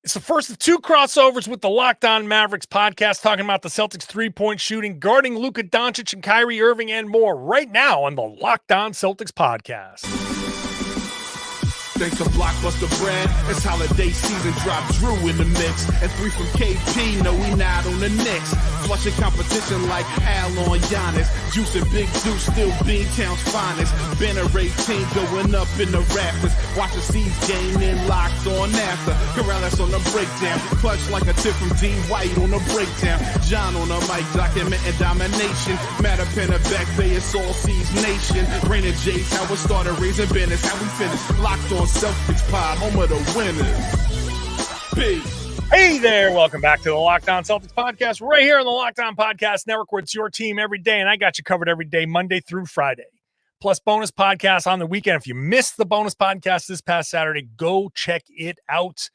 It's the first of two crossovers with the Locked On Mavericks podcast, talking about the Celtics' three-point shooting, guarding Luka Doncic and Kyrie Irving, and more right now on the Locked On Celtics podcast. Thanks to Blockbuster Brand, it's holiday season. Drop Drew in the mix, and 3 from KP. No, we not on the Knicks. Flushing competition like Al on Giannis. Juice and Big Deuce, still Bean Town's finest. Banner 18 going up in the rafters. Watch the C's game in locked on after. Corrales on the breakdown. Clutch like a tip from D. White on the breakdown. John on the mic documenting domination. Matter pen a back bay, it's all C's nation. Rain and J's, how we started, raising business, how we finish. Locked on Celtics pod, home of the winners. Peace. Hey there, welcome back to the Locked On Celtics podcast, right here on the Locked On Podcast Network, where it's your team every day, and I got you covered every day, Monday through Friday. Plus bonus podcasts on the weekend. If you missed the bonus podcast this past Saturday, go check it out.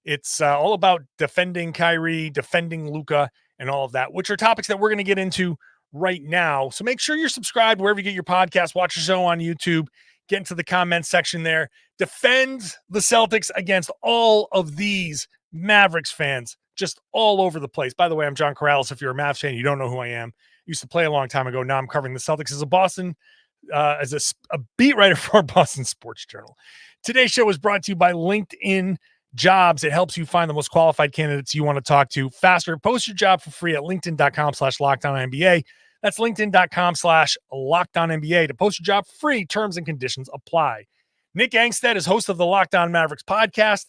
It's all about defending Kyrie, defending Luka, and all of that, which are topics that we're going to get into right now. So make sure you're subscribed wherever you get your podcast. Watch the show on YouTube. Get into the comments section there. Defend the Celtics against all of these Mavericks fans just all over the place. By the way, I'm John Corrales. If you're a Mavs fan, you don't know who I am. Used to play a long time ago. Now I'm covering the Celtics as a Boston, as a beat writer for Boston Sports Journal. Today's show is brought to you by LinkedIn Jobs. It helps you find the most qualified candidates you want to talk to faster. Post your job for free at linkedin.com/LockedOnNBA. That's linkedin.com/LockedOnNBA to post your job for free. Terms and conditions apply. Nick Angstead is host of the Locked On Mavericks podcast,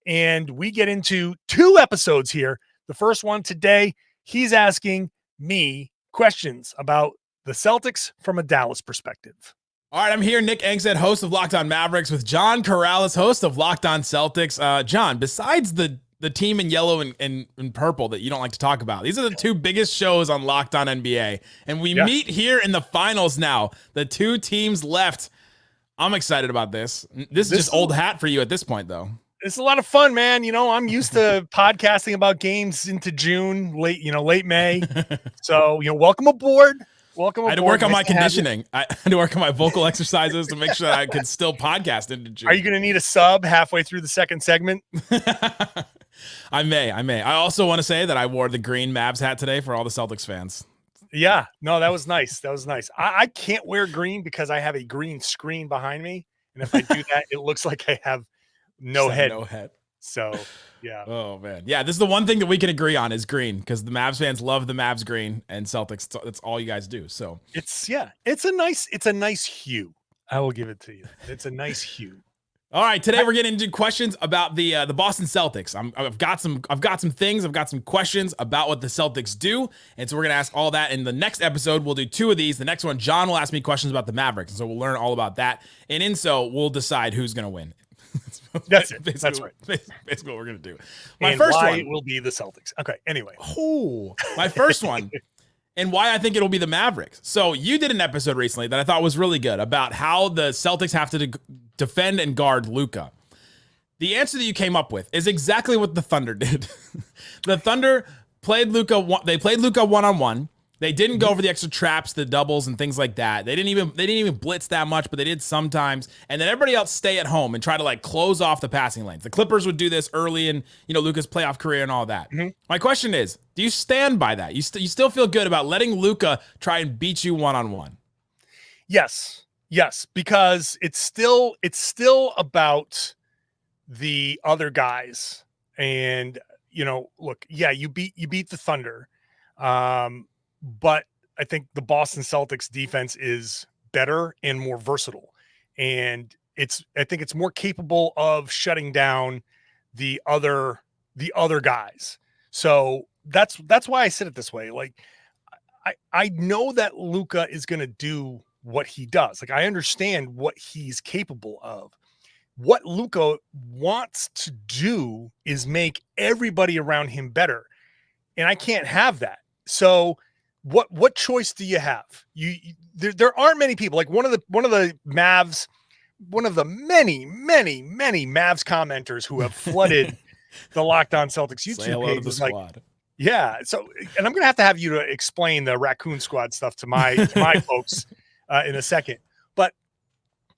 and we get into two episodes here. The first one today, he's asking me questions about the Celtics from a Dallas perspective. All right, I'm here, Nick Angstead, host of Locked On Mavericks, with John Corrales, host of Locked On Celtics. John, besides the team in yellow and purple that you don't like to talk about, these are the two biggest shows on Locked On NBA, and we meet here in the finals now. The two teams left. I'm excited about this. This is just old hat for you at this point, though. It's a lot of fun, man. You know, I'm used to podcasting about games into June, late May. So, welcome aboard. Welcome aboard. I had to work on my conditioning. I had to work on my vocal exercises to make sure I could still podcast into June. Are you going to need a sub halfway through the second segment? I may. I also want to say that I wore the green Mavs hat today for all the Celtics fans. Yeah, no, that was nice. I can't wear green because I have a green screen behind me. And if I do that, it looks like I have no head. So, yeah. Oh, man. Yeah, this is the one thing that we can agree on is green, because the Mavs fans love the Mavs green, and Celtics, that's all you guys do. So it's a nice hue. I will give it to you. It's a nice hue. All right, today we're getting into questions about the Boston Celtics. I've got some questions about what the Celtics do, and so we're gonna ask all that in the next episode. We'll do two of these. The next one, John will ask me questions about the Mavericks, and so we'll learn all about that. And in so we'll decide who's gonna win. That's it. That's right. Basically, what we're gonna do. My first one will be the Celtics. Okay. Anyway, my first one. And why I think it'll be the Mavericks. So you did an episode recently that I thought was really good about how the Celtics have to defend and guard Luka. The answer that you came up with is exactly what the Thunder did. The Thunder played Luka. They played Luka one-on-one. They didn't go over the extra traps, the doubles, and things like that. They didn't even blitz that much, but they did sometimes. And then everybody else stay at home and try to close off the passing lanes. The Clippers would do this early in Luka's playoff career and all that. Mm-hmm. My question is, do you stand by that? You still feel good about letting Luka try and beat you one-on-one? Yes, because it's still about the other guys. And look, yeah, you beat the Thunder. But I think the Boston Celtics defense is better and more versatile. And I think it's more capable of shutting down the other guys. So that's why I said it this way. I know that Luka is going to do what he does. I understand what he's capable of. What Luka wants to do is make everybody around him better. And I can't have that. So what choice do you have? There aren't many people. One of the Mavs, one of the many Mavs commenters who have flooded the Locked On Celtics YouTube page was squad. Yeah. So, and I'm gonna have you to explain the Raccoon Squad stuff to my folks in a second. But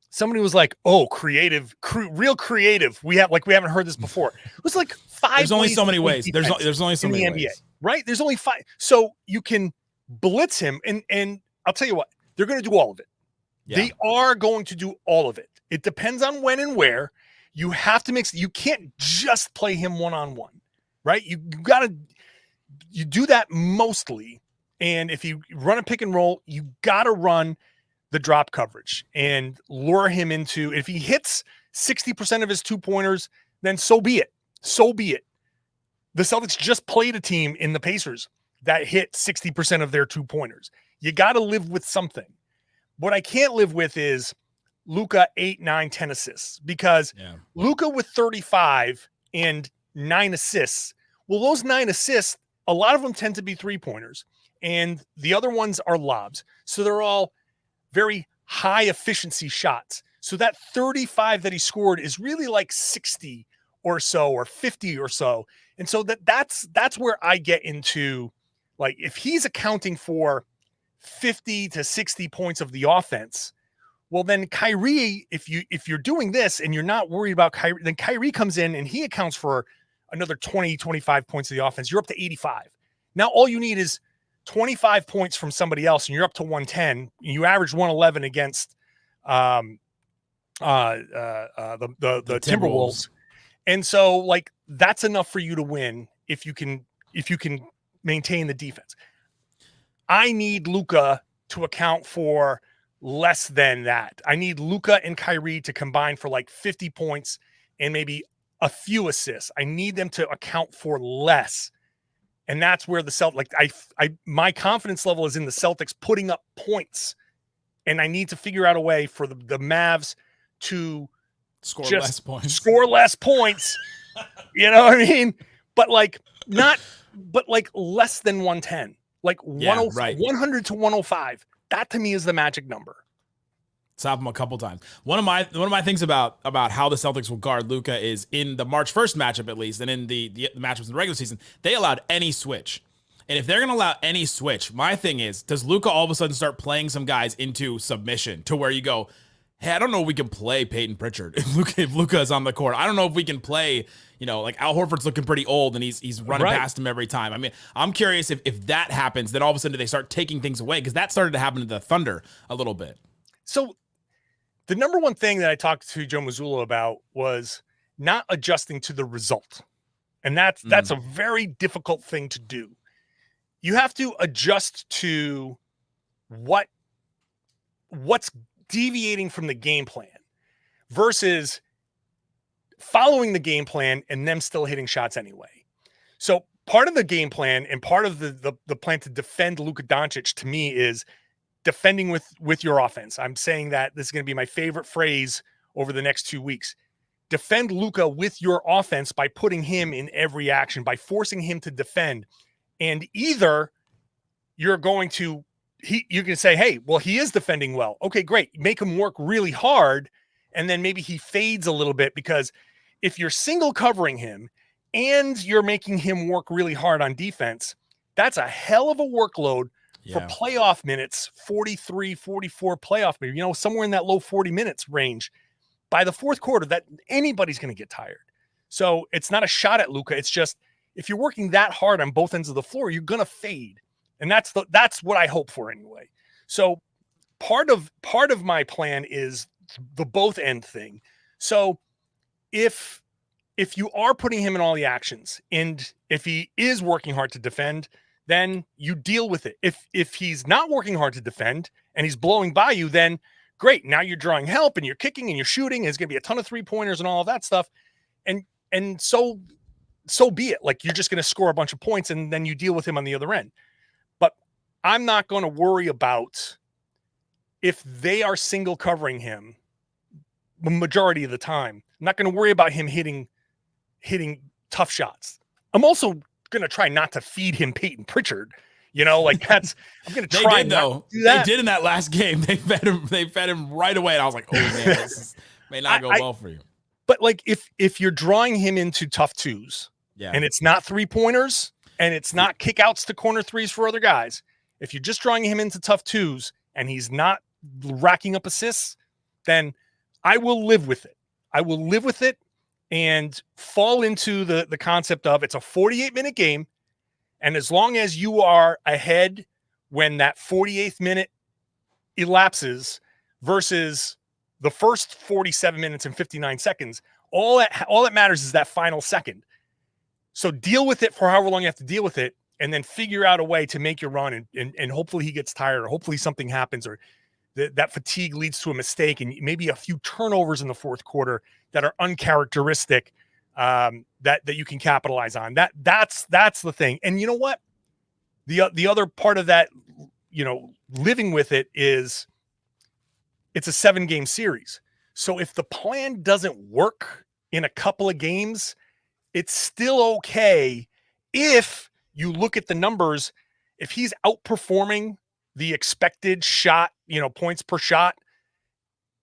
somebody was like, "Oh, creative, real creative." We haven't heard this before. It was like 5. There's only so many ways. There's only so many NBA, ways. right? There's only 5. So you can blitz him, and I'll tell you what, they're going to do all of it. Yeah. They are going to do all of it. It depends on when and where. You have to mix. You can't just play him one-on-one, right? You do that mostly. And if you run a pick and roll, you got to run the drop coverage and lure him into, if he hits 60% of his 2-pointers, then so be it. So be it. The Celtics just played a team in the Pacers that hit 60% of their 2-pointers. You got to live with something. What I can't live with is Luka 8, 9, 10 assists, because Luka with 35 and 9 assists. Well, those 9 assists, a lot of them tend to be 3-pointers, and the other ones are lobs. So they're all very high efficiency shots. So that 35 that he scored is really like 60 or so, or 50 or so. And so that's where I get into, like, if he's accounting for 50 to 60 points of the offense, well, then Kyrie, if you're doing this and you're not worried about Kyrie, then Kyrie comes in and he accounts for another 20, 25 points of the offense. You're up to 85. Now all you need is 25 points from somebody else, and you're up to 110. You average 111 against the Timberwolves. And so, like, that's enough for you to win if you can maintain the defense. I need Luka to account for less than that. I need Luka and Kyrie to combine for like 50 points and maybe a few assists. I need them to account for less. And that's where the Celtics, like, my confidence level is in the Celtics putting up points. And I need to figure out a way for the Mavs to score less points. You know what I mean? But like less than 110, like 100 to 105. That to me is the magic number. Stop him a couple times. One of my things about how the Celtics will guard Luka is in the March 1st matchup, at least, and in the matchups in the regular season, they allowed any switch. And if they're going to allow any switch, my thing is, does Luka all of a sudden start playing some guys into submission to where you go, hey, I don't know if we can play Peyton Pritchard if Luka is on the court. I don't know if we can play, like Al Horford's looking pretty old and he's running past him every time. I mean, I'm curious if that happens, then all of a sudden do they start taking things away? Because that started to happen to the Thunder a little bit. So the number one thing that I talked to Joe Mazzulla about was not adjusting to the result. And that's a very difficult thing to do. You have to adjust to what's deviating from the game plan versus following the game plan and them still hitting shots anyway. So part of the game plan and part of the plan to defend Luka Doncic to me is defending with your offense. I'm saying that this is going to be my favorite phrase over the next 2 weeks. Defend Luka with your offense by putting him in every action, by forcing him to defend. And either you're going to you can say, hey, well, he is defending well. Okay, great. Make him work really hard. And then maybe he fades a little bit, because if you're single covering him and you're making him work really hard on defense, that's a hell of a workload for playoff minutes, 43, 44 playoff minutes, somewhere in that low 40 minutes range. By the fourth quarter, that anybody's going to get tired. So it's not a shot at Luka. It's just, if you're working that hard on both ends of the floor, you're going to fade. And that's what I hope for anyway. So part of my plan is the both end thing. So if you are putting him in all the actions, and if he is working hard to defend, then you deal with it. If he's not working hard to defend and he's blowing by you, then great. Now you're drawing help and you're kicking and you're shooting. There's going to be a ton of 3-pointers and all of that stuff. And so be it. Like, you're just going to score a bunch of points and then you deal with him on the other end. But I'm not going to worry about if they are single covering him the majority of the time. I'm not going to worry about him hitting tough shots. I'm also going to try not to feed him Peyton Pritchard. I'm going to try. They did, though. They did in that last game. They fed him right away. And I was like, oh man, this may not go well for you. But like, if you're drawing him into tough twos, and it's not 3-pointers and it's not kickouts to corner threes for other guys, if you're just drawing him into tough twos and he's not racking up assists, then I will live with it. I will live with it and fall into the concept of it's a 48-minute game. And as long as you are ahead when that 48th minute elapses versus the first 47 minutes and 59 seconds, all that matters is that final second. So deal with it for however long you have to deal with it, and then figure out a way to make your run. And hopefully he gets tired, or hopefully something happens, or that fatigue leads to a mistake and maybe a few turnovers in the fourth quarter that are uncharacteristic, that you can capitalize on. That's the thing. And you know what? The other part of that, living with it is it's a 7-game series. So if the plan doesn't work in a couple of games, it's still okay if you look at the numbers. If he's outperforming the expected shot, points per shot,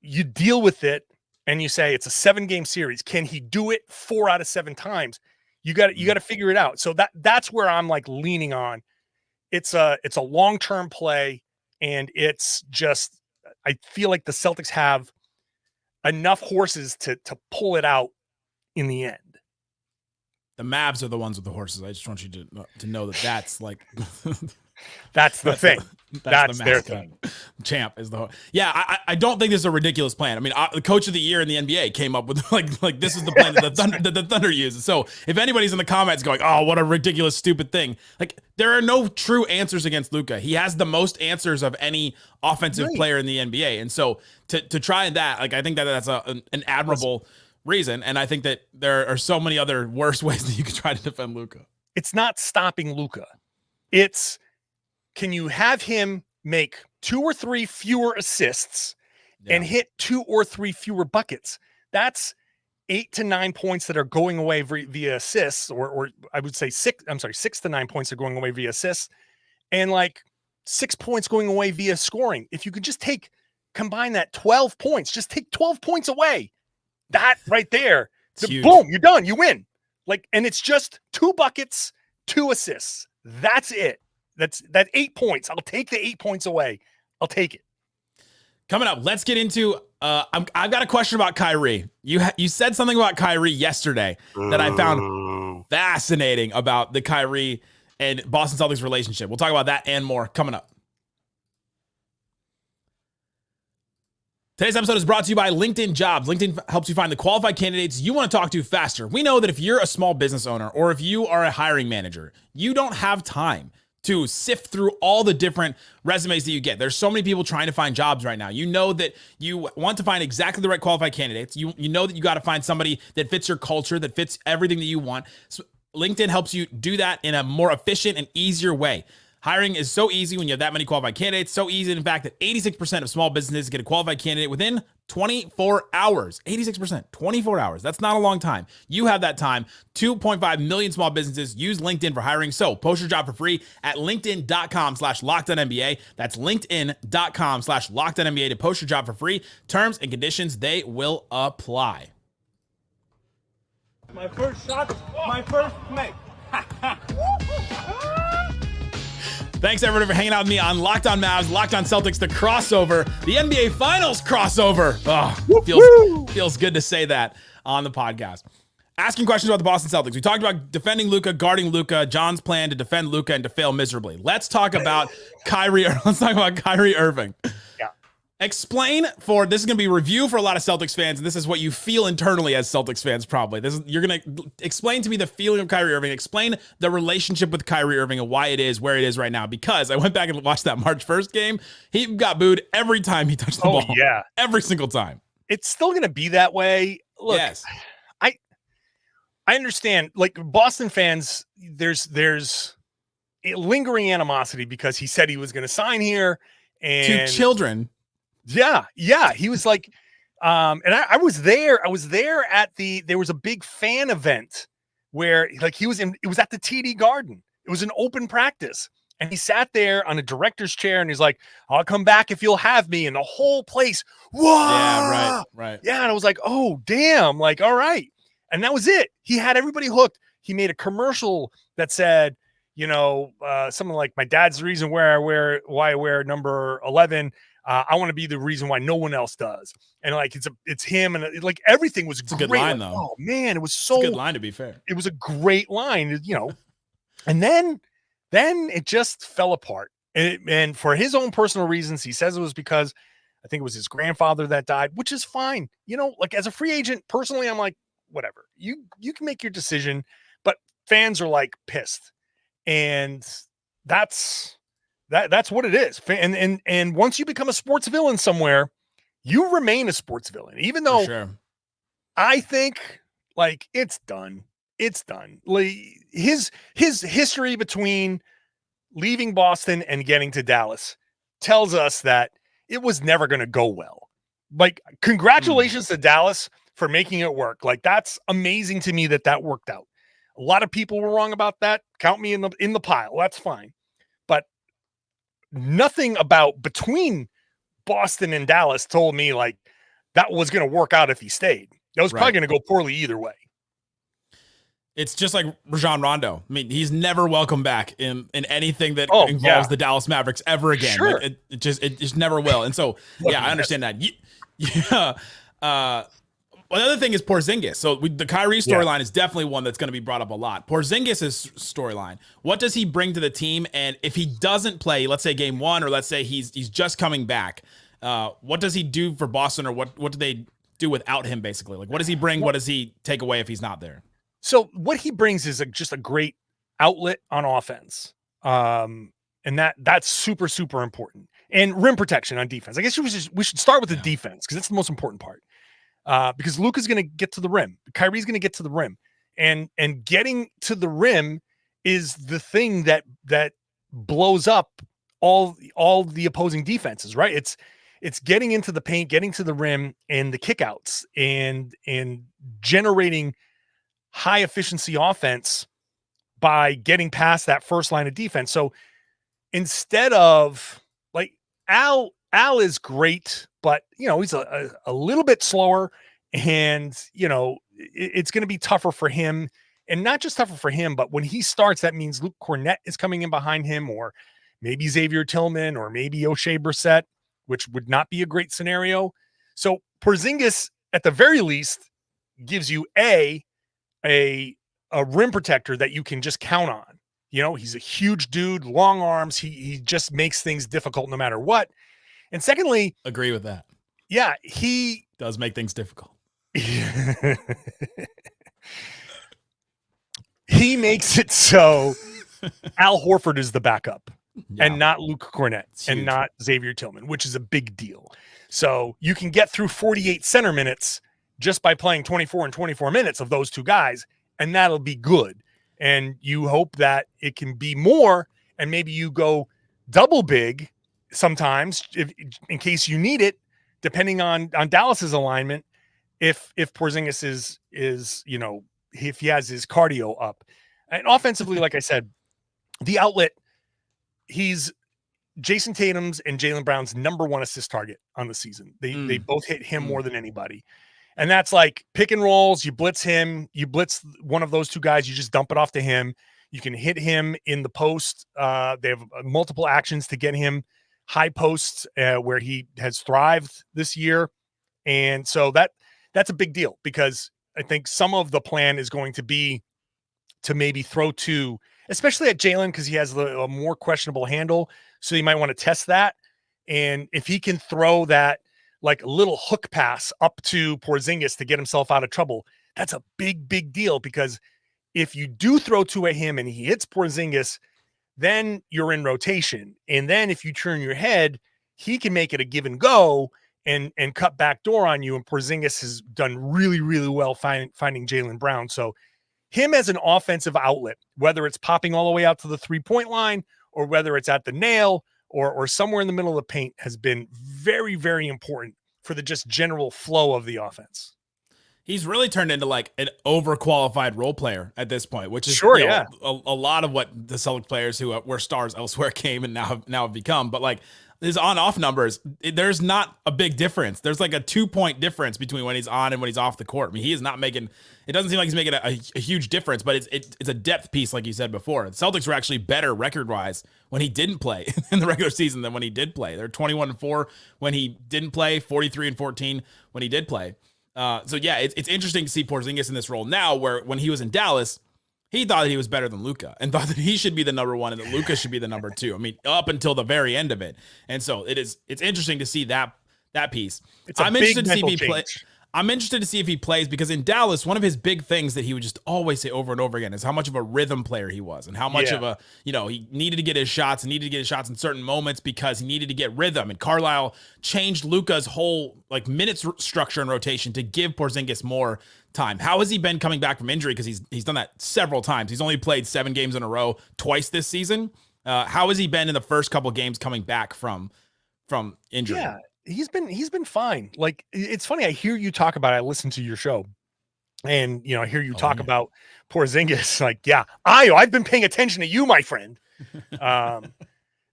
you deal with it and you say it's a 7-game series. Can he do it 4 out of 7 times? You got to figure it out. So that's where I'm like leaning on. It's a long-term play, and it's just, I feel like the Celtics have enough horses to pull it out in the end. The Mavs are the ones with the horses. I just want you to know that's like that's the thing. That's their thing. Champ is the yeah. I don't think this is a ridiculous plan. I mean, the coach of the year in the NBA came up with like this is the plan that the Thunder uses. So if anybody's in the comments going, oh, what a ridiculous, stupid thing, like there are no true answers against Luka. He has the most answers of any offensive player in the NBA, and so to try that, like I think that's an admirable reason, and I think that there are so many other worse ways that you could try to defend Luka. It's not stopping Luka. It's, can you have him make 2 or 3 fewer assists and hit 2 or 3 fewer buckets? That's 8 to 9 points that are going away via assists, or I would say 6 to 9 points are going away via assists, and like 6 points going away via scoring. If you could just combine that 12 points, just take 12 points away. That right there, boom, you're done. You win. And it's just 2 buckets, 2 assists. That's it. That's 8 points. I'll take the 8 points away. I'll take it. Coming up, let's get into. I've got a question about Kyrie. You said something about Kyrie yesterday that I found fascinating about the Kyrie and Boston Celtics relationship. We'll talk about that and more coming up. Today's episode is brought to you by LinkedIn Jobs. LinkedIn helps you find the qualified candidates you want to talk to faster. We know that if you're a small business owner or if you are a hiring manager, you don't have time to sift through all the different resumes that you get. There's so many people trying to find jobs right now. You know that you want to find exactly the right qualified candidates. You know that you got to find somebody that fits your culture, that fits everything that you want. So LinkedIn helps you do that in a more efficient and easier way. Hiring is so easy when you have that many qualified candidates. So easy, in fact, that 86% of small businesses get a qualified candidate within 24 hours. 86%, 24 hours. That's not a long time. You have that time. 2.5 million small businesses use LinkedIn for hiring. So post your job for free at linkedin.com/LockedOnNBA. That's linkedin.com/LockedOnNBA to post your job for free. Terms and conditions, they will apply. My first shot, my first make. Thanks, everybody, for hanging out with me on Locked On Mavs, Locked On Celtics, the crossover, the NBA Finals crossover. Oh, feels good to say that on the podcast. Asking questions about the Boston Celtics. We talked about defending Luka, guarding Luka, John's plan to defend Luka and to fail miserably. Let's talk about Kyrie Irving. Yeah. Explain this is going to be a review for a lot of Celtics fans, and this is what you feel internally as Celtics fans probably. You're going to explain to me the feeling of Kyrie Irving, explain the relationship with Kyrie Irving and why it is where it is right now, because I went back and watched that March 1st game. He got booed every time he touched the ball. Yeah. Every single time. It's still going to be that way. Look, yes. I understand, like Boston fans, there's lingering animosity because he said he was going to sign here. And to children. Yeah. He was like, and I was there. I was there there was a big fan event where like it was at the TD Garden. It was an open practice. And he sat there on a director's chair and he's like, I'll come back if you'll have me. And the whole place, whoa. Yeah, right. Yeah. And I was like, oh, damn. Like, all right. And that was it. He had everybody hooked. He made a commercial that said, something like, my dad's the reason why I wear number 11. I want to be the reason why no one else does. And like, it's him. And like everything was It's a good line though. Oh man, it was It's so a good line, to be fair. It was a great line, and then it just fell apart. And for his own personal reasons, he says it was because I think it was his grandfather that died, which is fine. Like as a free agent, personally, I'm like, whatever. You can make your decision, but fans are like pissed. And that's what it is. And once you become a sports villain somewhere, you remain a sports villain, even though sure. I think like it's done. It's done. Like, his history between leaving Boston and getting to Dallas tells us that it was never going to go well. Like, congratulations to Dallas for making it work. Like, that's amazing to me that worked out. A lot of people were wrong about that. Count me in the pile. That's fine. But nothing about between Boston and Dallas told me like that was going to work out if he stayed. That was probably going to go poorly either way. It's just like Rajon Rondo. I mean, he's never welcome back in anything that involves the Dallas Mavericks ever again. Sure. Like, it just never will. And so, I understand that. Another thing is Porzingis. So the Kyrie storyline is definitely one that's going to be brought up a lot. Porzingis' storyline. What does he bring to the team? And if he doesn't play, let's say game one, or let's say he's just coming back, what does he do for Boston, or what do they do without him, basically? Like, what does he bring? What does he take away if he's not there? So what he brings is just a great outlet on offense. And that's super, super important. And rim protection on defense. I guess we should start with the defense, because that's the most important part. Because Luka's going to get to the rim. Kyrie's going to get to the rim. And getting to the rim is the thing that blows up all the opposing defenses, right? It's getting into the paint, getting to the rim, and the kickouts, and generating high efficiency offense by getting past that first line of defense. So instead of like Al is great, but he's a little bit slower, and it's going to be tougher for him, and not just tougher for him, but when he starts, that means Luke Cornett is coming in behind him, or maybe Xavier Tillman, or maybe O'Shea Brissett, which would not be a great scenario. So Porzingis, at the very least, gives you a rim protector that you can just count on. He's a huge dude, long arms. He just makes things difficult no matter what. And secondly, agree with that. Yeah, he does make things difficult. He makes it so Al Horford is the backup and not Luke Cornett and not Xavier Tillman, which is a big deal. So you can get through 48 center minutes just by playing 24 and 24 minutes of those two guys, and that'll be good. And you hope that it can be more, and maybe you go double big sometimes in case you need it, depending on Dallas's alignment. If Porzingis is if he has his cardio up, and offensively, like I said, the outlet, he's Jayson Tatum's and Jaylen Brown's number one assist target on the season. They both hit him more than anybody. And that's like pick and rolls. You blitz him, you blitz one of those two guys, you just dump it off to him. You can hit him in the post. They have multiple actions to get him high posts where he has thrived this year. And so that's a big deal, because I think some of the plan is going to be to maybe throw to, especially at Jaylen, because he has a more questionable handle. So you might want to test that. And if he can throw that like a little hook pass up to Porzingis to get himself out of trouble, that's a big, big deal, because if you do throw to at him and he hits Porzingis, then you're in rotation. And then if you turn your head, he can make it a give and go and cut back door on you. And Porzingis has done really, really well finding Jaylen Brown. So him as an offensive outlet, whether it's popping all the way out to the 3-point line, or whether it's at the nail, or somewhere in the middle of the paint, has been very, very important for the just general flow of the offense. He's really turned into like an overqualified role player at this point, which is a lot of what the Celtics players who were stars elsewhere came and now have become. But like, his on-off numbers, there's not a big difference. There's like a 2-point difference between when he's on and when he's off the court. I mean, he is not making, it doesn't seem like he's making a huge difference, but it's a depth piece, like you said before. The Celtics were actually better record-wise when he didn't play in the regular season than when he did play. They're 21-4 when he didn't play, 43-14 when he did play. So yeah, it's interesting to see Porzingis in this role now, where when he was in Dallas, he thought that he was better than Luka and thought that he should be the number one and that Luka should be the number two. I mean, up until the very end of it. And so it's interesting to see that piece. I'm interested to see if he plays. I'm interested to see if he plays, because in Dallas, one of his big things that he would just always say over and over again is how much of a rhythm player he was and how much of a, he needed to get his shots in certain moments because he needed to get rhythm. And Carlisle changed Luka's whole minutes structure and rotation to give Porzingis more time. How has he been coming back from injury? Because he's done that several times. He's only played 7 games in a row twice this season. How has he been in the first couple games coming back from injury? Yeah. He's been fine. Like, it's funny. I hear you talk about it. I listen to your show, and I hear you talk about Porzingis. Like, yeah, I've been paying attention to you, my friend.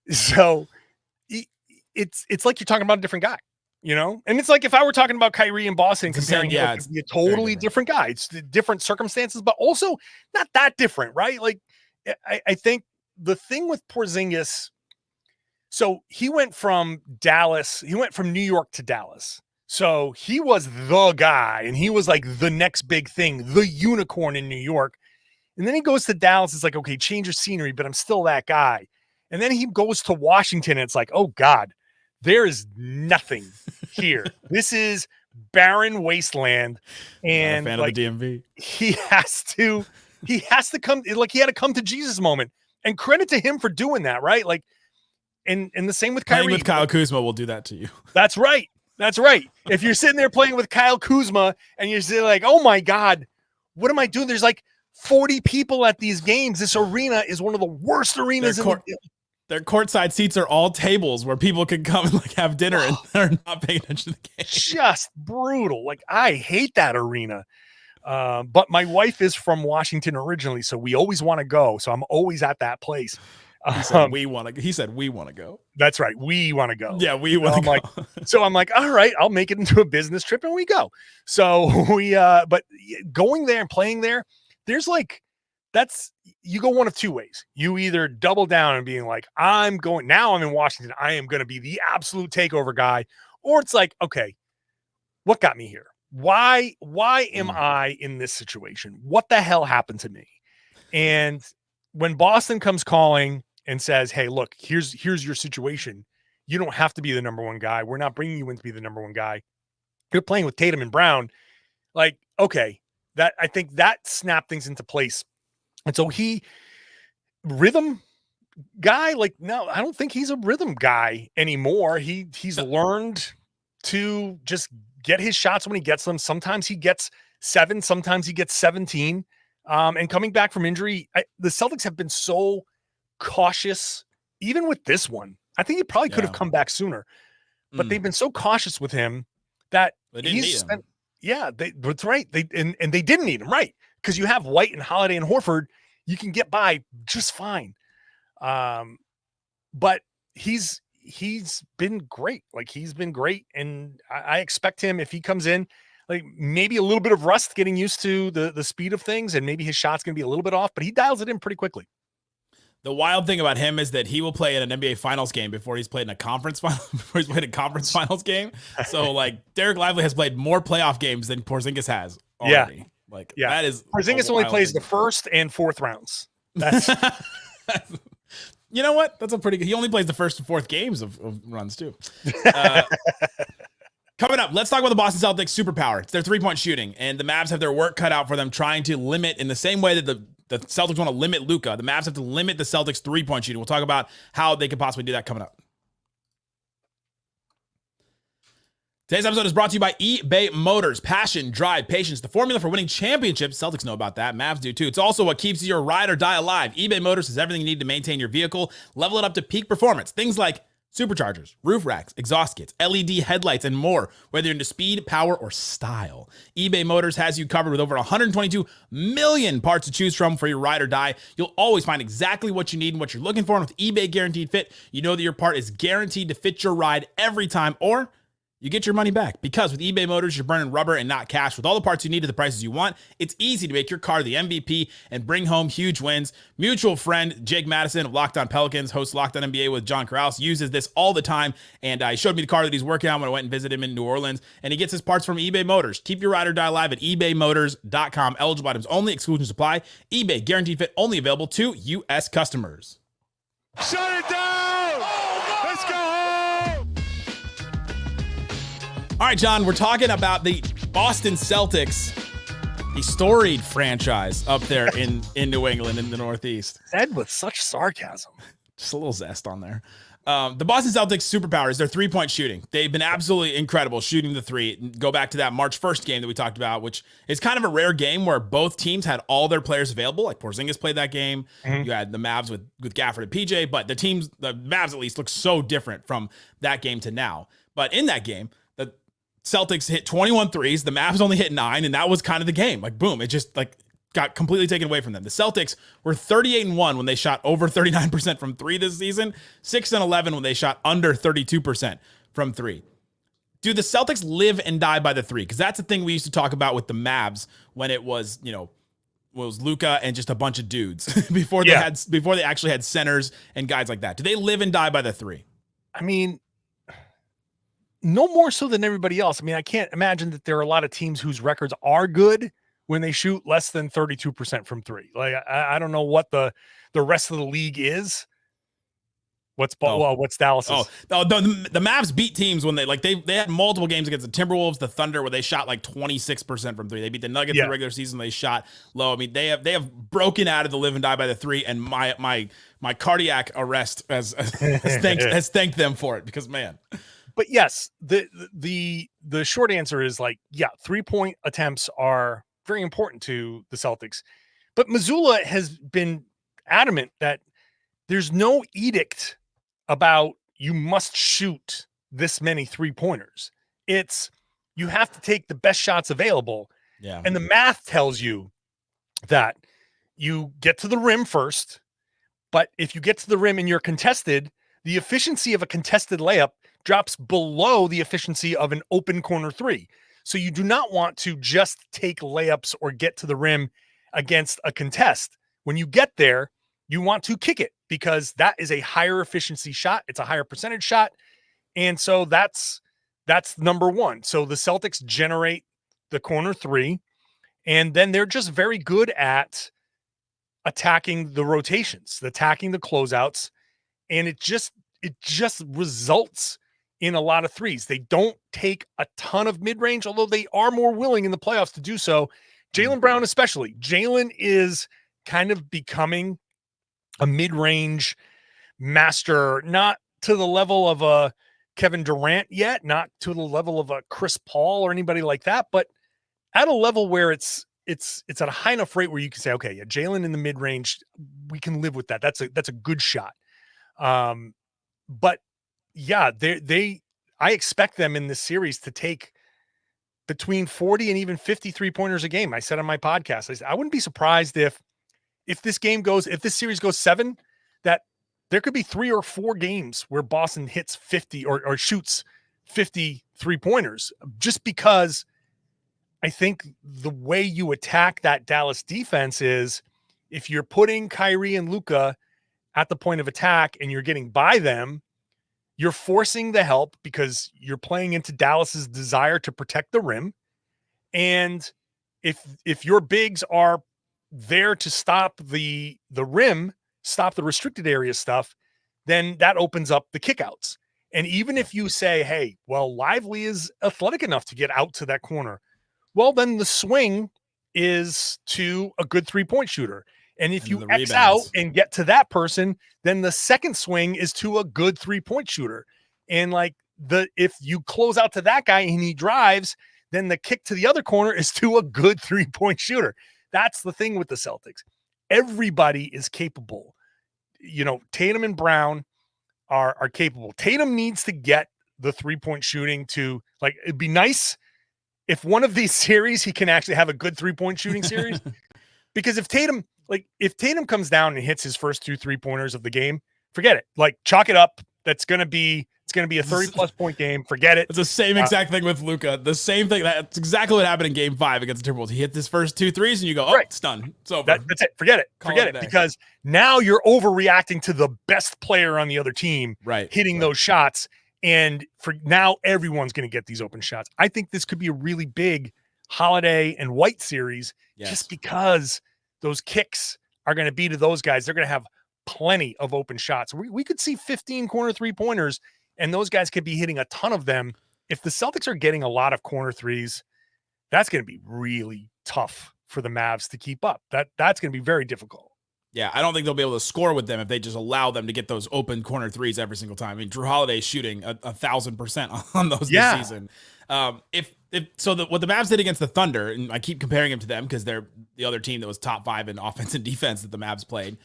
So it's like you're talking about a different guy, and it's like if I were talking about Kyrie and Boston, comparing, it'd be a totally different guy. It's different circumstances, but also not that different, right? Like, I think the thing with Porzingis. So he went from New York to Dallas. So he was the guy, and he was like the next big thing, the unicorn in New York. And then he goes to Dallas. It's like, okay, change your scenery, but I'm still that guy. And then he goes to Washington, and it's like, oh God, there is nothing here. This is barren wasteland. And fan of the DMV. He has to come, like, he had a come to Jesus moment. And credit to him for doing that, right? Like, and the same with Kyrie. Playing with Kyle Kuzma will do that to you. That's right. If you're sitting there playing with Kyle Kuzma and you're sitting like, oh my God, what am I doing? There's like 40 people at these games. This arena is one of the worst arenas Their courtside seats are all tables where people can come and have dinner and they're not paying attention to the game. Just brutal. Like, I hate that arena. But my wife is from Washington originally, so we always want to go. So I'm always at that place. He said we want to go. That's right. We want to go. Yeah, we want to go. So I'm like, all right, I'll make it into a business trip and we go. So but going there and playing there, there's you go one of two ways. You either double down and being like, I'm in Washington, I am going to be the absolute takeover guy. Or it's like, okay, what got me here? Why am I in this situation? What the hell happened to me? And when Boston comes calling and says, hey, look, here's your situation. You don't have to be the number one guy. We're not bringing you in to be the number one guy. You're playing with Tatum and Brown. Like, okay, I think that snapped things into place. And so rhythm guy, like, no, I don't think he's a rhythm guy anymore. He's learned to just get his shots when he gets them. Sometimes he gets 7, sometimes he gets 17. And coming back from injury, the Celtics have been so cautious, even with this one. I think he probably could have come back sooner, but they've been so cautious with him that that's right. They didn't need him, right? Because you have White and Holiday and Horford, you can get by just fine. But he's been great. Like, he's been great, and I expect him, if he comes in, like, maybe a little bit of rust getting used to the speed of things, and maybe his shot's going to be a little bit off, but he dials it in pretty quickly. The wild thing about him is that he will play in an NBA Finals game before he's played in a conference finals game. So, Derek Lively has played more playoff games than Porzingis has already. Yeah. That is Porzingis only plays the first and fourth rounds. That's you know what? That's a pretty good. He only plays the first and fourth games of runs too. Coming up, let's talk about the Boston Celtics superpower. It's their 3-point shooting, and the Mavs have their work cut out for them trying to limit, in the same way that the Celtics want to limit Luka, the Mavs have to limit the Celtics 3-point shooting. We'll talk about how they could possibly do that coming up. Today's episode is brought to you by eBay Motors. Passion, drive, patience, the formula for winning championships. Celtics know about that. Mavs do too. It's also what keeps your ride or die alive. eBay Motors is everything you need to maintain your vehicle, level it up to peak performance. Things like superchargers, roof racks, exhaust kits, LED headlights, and more. Whether you're into speed, power, or style, eBay Motors has you covered with over 122 million parts to choose from for your ride or die. You'll always find exactly what you need and what you're looking for. And with eBay Guaranteed Fit, you know that your part is guaranteed to fit your ride every time, or you get your money back. Because with eBay Motors, you're burning rubber and not cash. With all the parts you need at the prices you want, it's easy to make your car the MVP and bring home huge wins. Mutual friend Jake Madison of Locked On Pelicans, hosts Locked On NBA with John Corrales, uses this all the time. And he showed me the car that he's working on when I went and visited him in New Orleans. And he gets his parts from eBay Motors. Keep your ride or die alive at ebaymotors.com. Eligible items only. Exclusions apply. eBay Guaranteed Fit only available to U.S. customers. Shut it down! Let's go home! All right, John, we're talking about the Boston Celtics, the storied franchise up there in New England in the Northeast. Said with such sarcasm. Just a little zest on there. The Boston Celtics superpower is their three-point shooting. They've been absolutely incredible shooting the three. Go back to that March 1st game that we talked about, which is kind of a rare game where both teams had all their players available. Like Porzingis played that game. Mm-hmm. You had the Mavs with Gafford and PJ, but the Mavs at least look so different from that game to now. But in that game, the Celtics hit 21 threes. The Mavs only hit 9, and that was kind of the game. Like, boom, it just got completely taken away from them. The Celtics were 38-1 when they shot over 39% from three this season, 6-11 when they shot under 32% from three. Do the Celtics live and die by the three? Because that's the thing we used to talk about with the Mavs when it was, was Luka and just a bunch of dudes before they actually had centers and guys like that. Do they live and die by the three? I mean, no more so than everybody else. I mean, I can't imagine that there are a lot of teams whose records are good when they shoot less than 32% from three. Like, I don't know what the rest of the league is. What's Dallas? The Mavs beat teams when they had multiple games against the Timberwolves, the Thunder, where they shot like 26% from three. They beat the Nuggets in the regular season. They shot low. I mean, they have broken out of the live and die by the three, and my cardiac arrest has thanked them for it, because, man. But yes, the short answer is 3-point attempts are very important to the Celtics. But Missoula has been adamant that there's no edict about you must shoot this many 3-pointers. It's you have to take the best shots available. Yeah. And the math tells you that you get to the rim first, but if you get to the rim and you're contested, the efficiency of a contested layup drops below the efficiency of an open corner three. So you do not want to just take layups or get to the rim against a contest. When you get there, you want to kick it, because that is a higher efficiency shot. It's a higher percentage shot. And so that's number one. So the Celtics generate the corner three, and then they're just very good at attacking the rotations, attacking the closeouts. And it just results in a lot of threes. They don't take a ton of mid-range, although they are more willing in the playoffs to do so. Jaylen Brown especially. Jaylen is kind of becoming a mid-range master, not to the level of a Kevin Durant yet, not to the level of a Chris Paul or anybody like that, but at a level where it's at a high enough rate where you can say, okay, yeah, Jaylen in the mid-range, we can live with that. That's a good shot. But yeah, I expect them in this series to take between 40 and even 50 3-pointers a game. I said on my podcast, I said, I wouldn't be surprised if this series goes 7, that there could be 3 or 4 games where Boston hits 50 or shoots 50 3-pointers, just because I think the way you attack that Dallas defense is, if you're putting Kyrie and Luka at the point of attack and you're getting by them, you're forcing the help because you're playing into Dallas's desire to protect the rim. And if your bigs are there to stop the rim, stop the restricted area stuff, then that opens up the kickouts. And even if you say, hey, well, Lively is athletic enough to get out to that corner, well, then the swing is to a good 3-point shooter. And if you X out and get to that person, then the second swing is to a good 3-point shooter. And if you close out to that guy and he drives, then the kick to the other corner is to a good 3-point shooter. That's the thing with the Celtics. Everybody is capable. Tatum and Brown, are capable. Tatum needs to get the 3-point shooting to, like, it'd be nice if one of these series he can actually have a good 3-point shooting series. Because if Tatum comes down and hits his first 2 3-pointers of the game, forget it. Like, chalk it up. It's going to be a 30+ point game. Forget it. It's the same exact thing with Luka. The same thing. That's exactly what happened in Game 5 against the Timberwolves. He hit his first 2 threes, and you go, "Oh, right. It's done. It's over. That's it. Forget it. Forget it. Because now you're overreacting to the best player on the other team, hitting those shots, and for now everyone's going to get these open shots. I think this could be a really big Holiday and White series, just because those kicks are going to be to those guys. They're going to have plenty of open shots. We could see 15 corner 3-pointers, and those guys could be hitting a ton of them. If the Celtics are getting a lot of corner threes, that's going to be really tough for the Mavs to keep up. That's going to be very difficult. Yeah, I don't think they'll be able to score with them if they just allow them to get those open corner threes every single time. I mean, Drew Holiday's shooting 1,000% on those this season. What the Mavs did against the Thunder, and I keep comparing him to them because they're the other team that was top 5 in offense and defense that the Mavs played.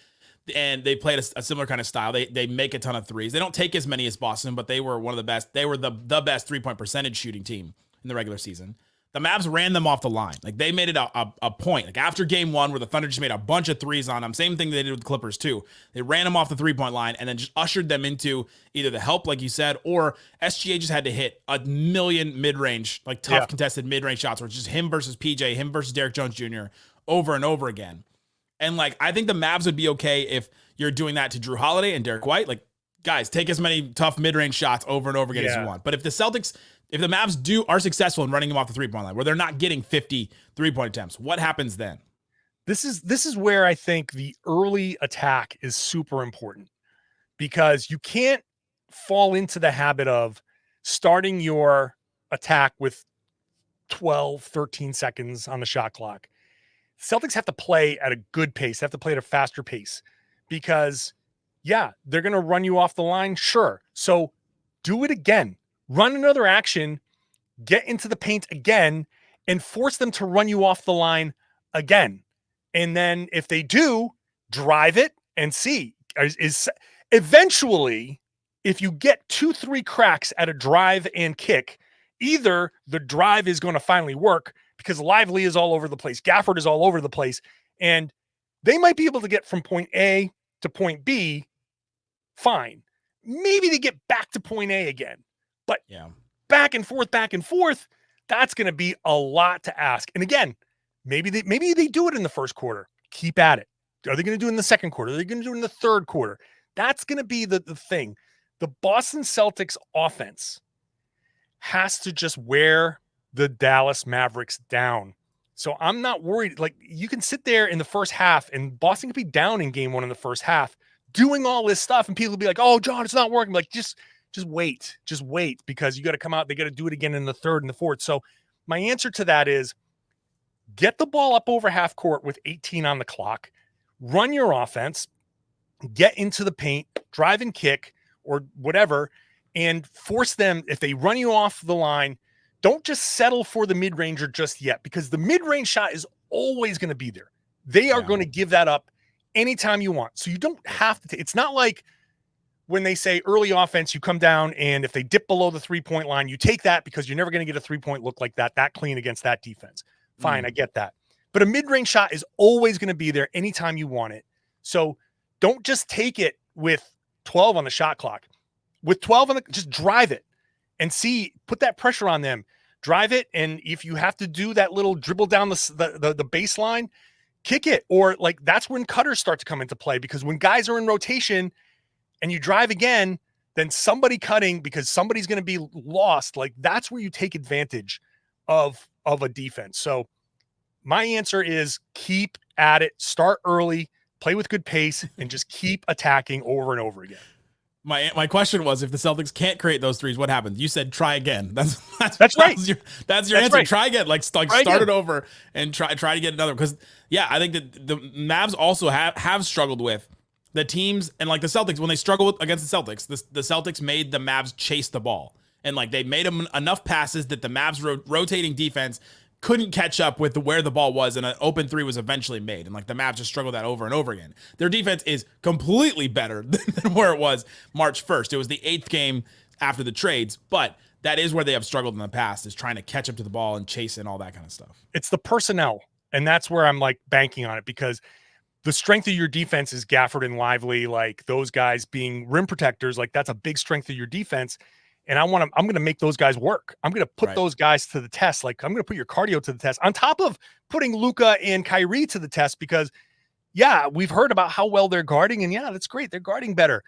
And they played a similar kind of style. They make a ton of threes. They don't take as many as Boston, but they were one of the best. They were the best 3-point percentage shooting team in the regular season. The Mavs ran them off the line. Like, they made it a point. Like, after Game 1, where the Thunder just made a bunch of threes on them, same thing they did with the Clippers too. They ran them off the 3-point line and then just ushered them into either the help, like you said, or SGA just had to hit a million mid-range, like tough contested mid-range shots where it's just him versus PJ, him versus Derrick Jones Jr. over and over again. And, like, I think the Mavs would be okay if you're doing that to Drew Holiday and Derek White. Like, guys, take as many tough mid-range shots over and over again as you want. But if the Mavs are successful in running them off the 3-point line, where they're not getting 50 3-point attempts, what happens then? This is where I think the early attack is super important, because you can't fall into the habit of starting your attack with 12, 13 seconds on the shot clock. Celtics have to play at a good pace. They have to play at a faster pace, because, they're going to run you off the line. Sure. So do it again. Run another action, get into the paint again, and force them to run you off the line again. And then if they do, drive it and see. Is eventually, if you get 2-3 cracks at a drive and kick, either the drive is going to finally work, because Lively is all over the place, Gafford is all over the place, and they might be able to get from point A to point B, fine. Maybe they get back to point A again. But back and forth, that's going to be a lot to ask. And again, maybe they do it in the first quarter. Keep at it. Are they going to do it in the second quarter? Are they going to do it in the third quarter? That's going to be the thing. The Boston Celtics offense has to just wear the Dallas Mavericks down. So I'm not worried. Like, you can sit there in the first half, and Boston could be down in Game 1 in the first half doing all this stuff, and people will be like, "Oh, John, it's not working." Like, just wait, because you got to come out. They got to do it again in the third and the fourth. So my answer to that is, get the ball up over half court with 18 on the clock, run your offense, get into the paint, drive and kick or whatever, and force them. If they run you off the line, don't just settle for the mid-ranger just yet, because the mid-range shot is always going to be there. They are going to give that up anytime you want. So you don't have to. It's not like when they say early offense, you come down, and if they dip below the 3-point line, you take that, because you're never going to get a 3-point look like that clean against that defense. Fine, I get that. But a mid-range shot is always going to be there anytime you want it. So don't just take it with 12 on the shot clock. With 12 just drive it and put that pressure on them. Drive it, and if you have to do that little dribble down the baseline, kick it. Or, like, that's when cutters start to come into play, because when guys are in rotation and you drive again, then somebody cutting, because somebody's going to be lost. Like, that's where you take advantage of a defense. So my answer is keep at it, start early, play with good pace, and just keep attacking over and over again. My question was, if the Celtics can't create those threes, what happens? You said try again. That's right. That's your answer. Right. Try again. Like start it over and try to get another. Because I think that the Mavs also have struggled with the teams, and like the Celtics, when they struggle against the Celtics, the Celtics made the Mavs chase the ball, and like they made them enough passes that the Mavs rotating defense couldn't catch up with where the ball was, and an open three was eventually made. And like the Mavs just struggled that over and over again. Their defense is completely better than where it was March 1st. It was the 8th game after the trades, but that is where they have struggled in the past, is trying to catch up to the ball and chase and all that kind of stuff. It's the personnel. And that's where I'm like banking on it, because the strength of your defense is Gafford and Lively, like those guys being rim protectors. Like that's a big strength of your defense. And I'm going to make those guys work. I'm going to put those guys to the test. Like I'm going to put your cardio to the test on top of putting Luka and Kyrie to the test, because we've heard about how well they're guarding, and that's great. They're guarding better.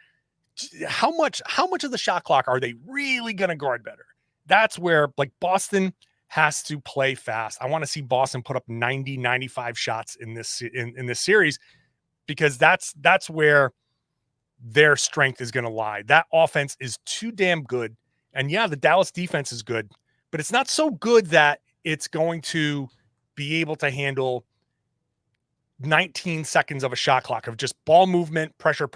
How much of the shot clock are they really going to guard better? That's where like Boston has to play fast. I want to see Boston put up 90, 95 shots in this series, because that's where their strength is going to lie. That offense is too damn good. And the Dallas defense is good, but it's not so good that it's going to be able to handle 19 seconds of a shot clock of just ball movement, pressure.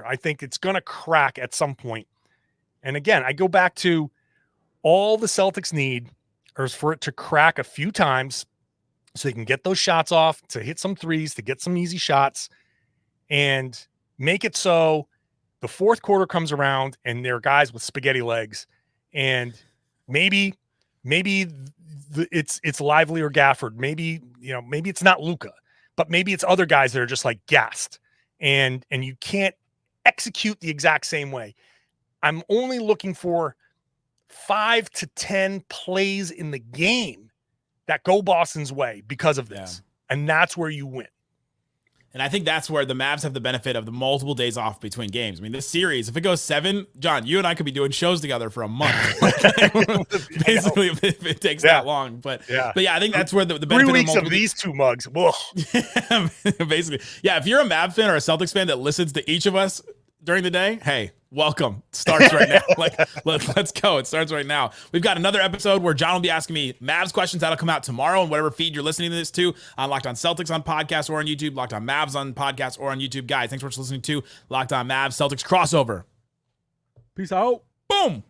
I think it's going to crack at some point. And again, I go back to all the Celtics need is for it to crack a few times so they can get those shots off, to hit some threes, to get some easy shots, and make it so the fourth quarter comes around and they're guys with spaghetti legs, and maybe it's Lively or Gafford. Maybe it's not Luka, but maybe it's other guys that are just like gassed, and you can't execute the exact same way. I'm only looking for 5 to 10 plays in the game that go Boston's way because of this. And that's where you win. And I think that's where the Mavs have the benefit of the multiple days off between games. I mean, this series, if it goes 7, John, you and I could be doing shows together for a month. Basically, if it takes that long. But I think that's where the benefit 3 weeks of these 2 mugs. Basically. Yeah, if you're a Mavs fan or a Celtics fan that listens to each of us during the day, hey, welcome. It starts right now. Let's go. It starts right now. We've got another episode where John will be asking me Mavs questions. That'll come out tomorrow on whatever feed you're listening to this to, on Locked On Celtics on podcast or on YouTube, Locked On Mavs on podcast or on YouTube. Guys, thanks for listening to Locked On Mavs Celtics crossover. Peace out. Boom.